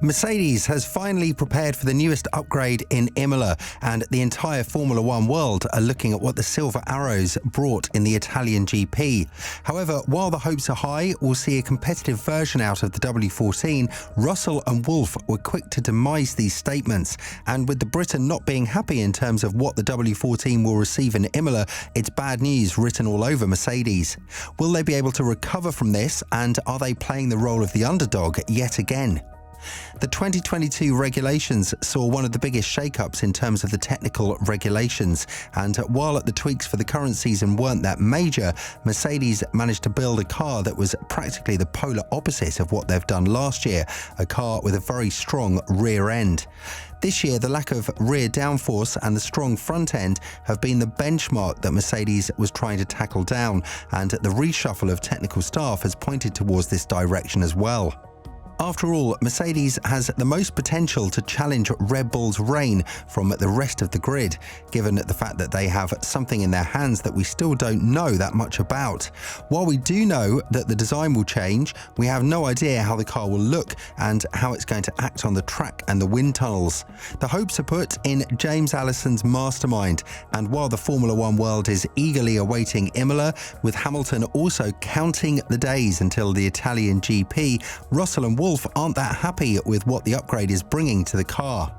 Mercedes has finally prepared for the newest upgrade in Imola, and the entire Formula One world are looking at what the Silver Arrows brought in the Italian GP. However, while the hopes are high, we'll see a competitive version out of the W14. Russell and Wolff were quick to demise these statements, and with the Briton not being happy in terms of what the W14 will receive in Imola, it's bad news written all over Mercedes. Will they be able to recover from this, and are they playing the role of the underdog yet again? The 2022 regulations saw one of the biggest shake-ups in terms of the technical regulations, and while the tweaks for the current season weren't that major, Mercedes managed to build a car that was practically the polar opposite of what they've done last year, a car with a very strong rear end. This year, the lack of rear downforce and the strong front end have been the benchmark that Mercedes was trying to tackle down, and the reshuffle of technical staff has pointed towards this direction as well. After all, Mercedes has the most potential to challenge Red Bull's reign from the rest of the grid, given the fact that they have something in their hands that we still don't know that much about. While we do know that the design will change, we have no idea how the car will look and how it's going to act on the track and the wind tunnels. The hopes are put in James Allison's mastermind, and while the Formula One world is eagerly awaiting Imola, with Hamilton also counting the days until the Italian GP, Russell and Wolff aren't that happy with what the upgrade is bringing to the car.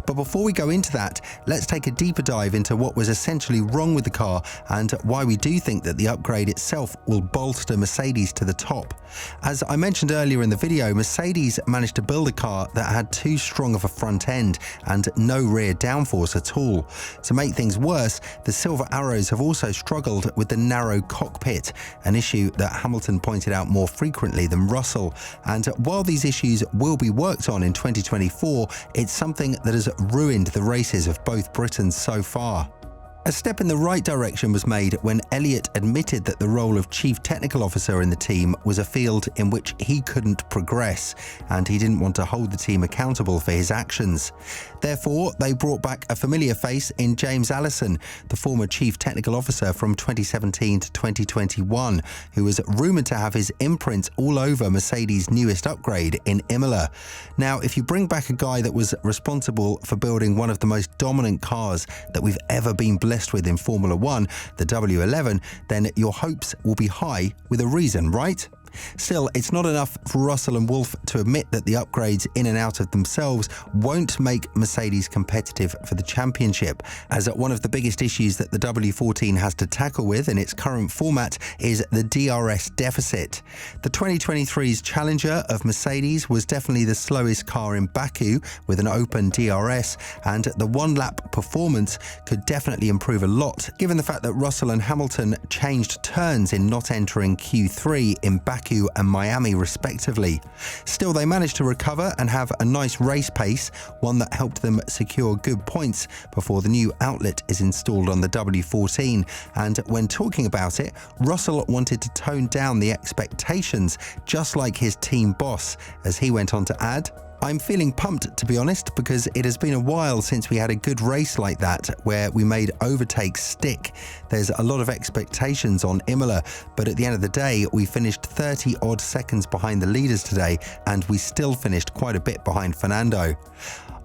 But before we go into that, let's take a deeper dive into what was essentially wrong with the car and why we do think that the upgrade itself will bolster Mercedes to the top. As I mentioned earlier in the video, Mercedes managed to build a car that had too strong of a front end and no rear downforce at all. To make things worse, the Silver Arrows have also struggled with the narrow cockpit, an issue that Hamilton pointed out more frequently than Russell. And while these issues will be worked on in 2024, it's something that has ruined the races of both Britons so far. A step in the right direction was made when Elliott admitted that the role of Chief Technical Officer in the team was a field in which he couldn't progress, and he didn't want to hold the team accountable for his actions. Therefore, they brought back a familiar face in James Allison, the former Chief Technical Officer from 2017 to 2021, who was rumoured to have his imprint all over Mercedes' newest upgrade in Imola. Now, if you bring back a guy that was responsible for building one of the most dominant cars that we've ever been blessed with in Formula One, the W11, then your hopes will be high with a reason, right? Still, it's not enough for Russell and Wolff to admit that the upgrades in and out of themselves won't make Mercedes competitive for the championship, as one of the biggest issues that the W14 has to tackle with in its current format is the DRS deficit. The 2023's Challenger of Mercedes was definitely the slowest car in Baku with an open DRS, and the one-lap performance could definitely improve a lot, given the fact that Russell and Hamilton changed turns in not entering Q3 in Baku and Miami respectively. Still, they managed to recover and have a nice race pace, one that helped them secure good points before the new outlet is installed on the W14. And when talking about it, Russell wanted to tone down the expectations, just like his team boss, as he went on to add, "I'm feeling pumped, to be honest, because it has been a while since we had a good race like that where we made overtakes stick. There's a lot of expectations on Imola, but at the end of the day, we finished 30 odd seconds behind the leaders today, and we still finished quite a bit behind Fernando.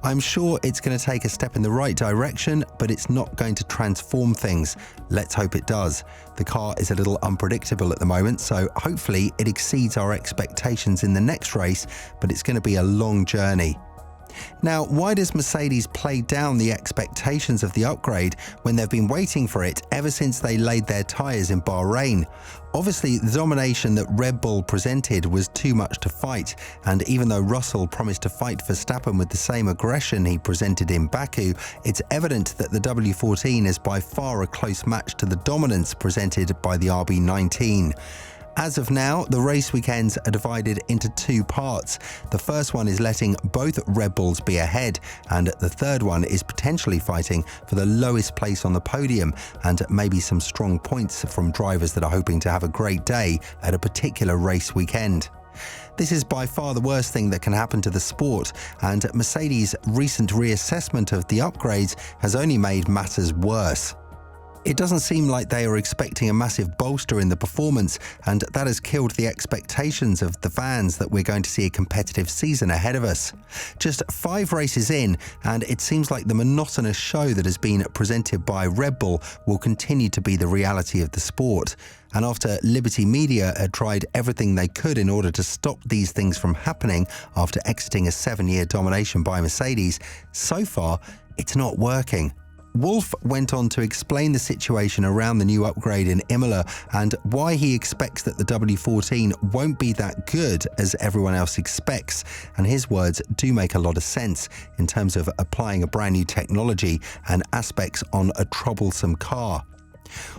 I'm sure it's going to take a step in the right direction, but it's not going to transform things. Let's hope it does. The car is a little unpredictable at the moment, so hopefully it exceeds our expectations in the next race, but it's going to be a long journey." Now, why does Mercedes play down the expectations of the upgrade when they've been waiting for it ever since they laid their tyres in Bahrain? Obviously, the domination that Red Bull presented was too much to fight, and even though Russell promised to fight Verstappen with the same aggression he presented in Baku, it's evident that the W14 is by far a close match to the dominance presented by the RB19. As of now, the race weekends are divided into two parts. The first one is letting both Red Bulls be ahead, and the third one is potentially fighting for the lowest place on the podium and maybe some strong points from drivers that are hoping to have a great day at a particular race weekend. This is by far the worst thing that can happen to the sport, and Mercedes' recent reassessment of the upgrades has only made matters worse. It doesn't seem like they are expecting a massive bolster in the performance, and that has killed the expectations of the fans that we're going to see a competitive season ahead of us. Just 5 races in, and it seems like the monotonous show that has been presented by Red Bull will continue to be the reality of the sport. And after Liberty Media had tried everything they could in order to stop these things from happening after exiting a 7-year domination by Mercedes, so far it's not working. Wolff went on to explain the situation around the new upgrade in Imola and why he expects that the W14 won't be that good as everyone else expects, and his words do make a lot of sense in terms of applying a brand new technology and aspects on a troublesome car.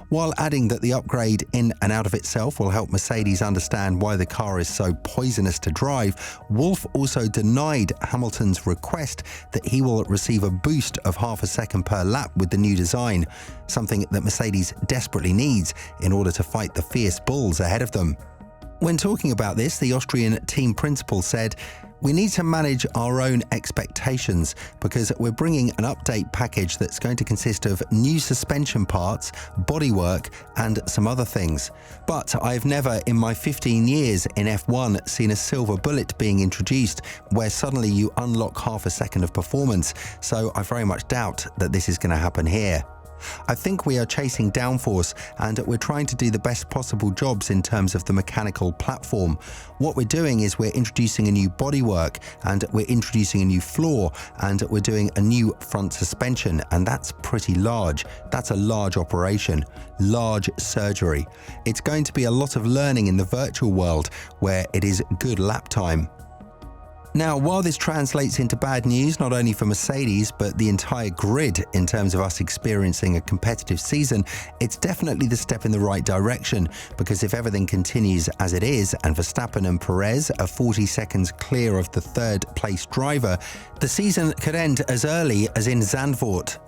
While adding that the upgrade in and out of itself will help Mercedes understand why the car is so poisonous to drive, Wolff also denied Hamilton's request that he will receive a boost of half a second per lap with the new design, something that Mercedes desperately needs in order to fight the fierce bulls ahead of them. When talking about this, the Austrian team principal said, "We need to manage our own expectations because we're bringing an update package that's going to consist of new suspension parts, bodywork, and some other things. But I've never in my 15 years in F1 seen a silver bullet being introduced where suddenly you unlock half a second of performance, so I very much doubt that this is going to happen here. I think we are chasing downforce and we're trying to do the best possible jobs in terms of the mechanical platform. What we're doing is we're introducing a new bodywork and we're introducing a new floor and we're doing a new front suspension, and that's pretty large. That's a large operation, large surgery. It's going to be a lot of learning in the virtual world where it is good lap time." Now, while this translates into bad news not only for Mercedes but the entire grid in terms of us experiencing a competitive season, it's definitely the step in the right direction, because if everything continues as it is and Verstappen and Perez are 40 seconds clear of the third place driver, the season could end as early as in Zandvoort.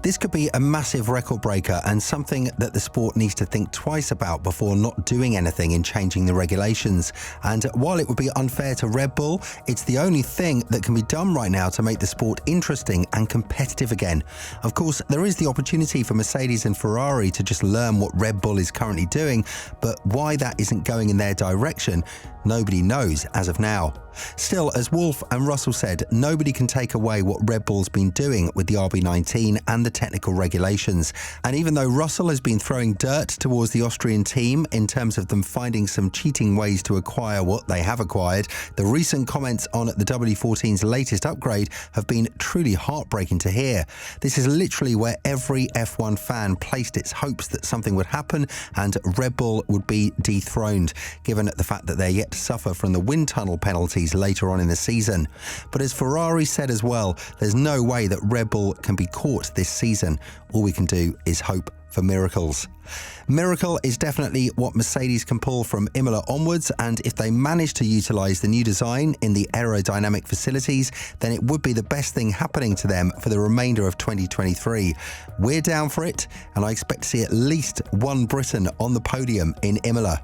This could be a massive record breaker and something that the sport needs to think twice about before not doing anything in changing the regulations. And while it would be unfair to Red Bull, it's the only thing that can be done right now to make the sport interesting and competitive again. Of course, there is the opportunity for Mercedes and Ferrari to just learn what Red Bull is currently doing, but why that isn't going in their direction, nobody knows as of now. Still, as Wolff and Russell said, nobody can take away what Red Bull's been doing with the RB19 and the technical regulations. And even though Russell has been throwing dirt towards the Austrian team in terms of them finding some cheating ways to acquire what they have acquired, the recent comments on the W14's latest upgrade have been truly heartbreaking to hear. This is literally where every F1 fan placed its hopes that something would happen and Red Bull would be dethroned, given the fact that they're yet to suffer from the wind tunnel penalties later on in the season. But as Ferrari said as well, there's no way that Red Bull can be caught this season. All we can do is hope for miracles. Miracle is definitely what Mercedes can pull from Imola onwards, and if they manage to utilise the new design in the aerodynamic facilities, then it would be the best thing happening to them for the remainder of 2023. We're down for it, and I expect to see at least one Briton on the podium in Imola.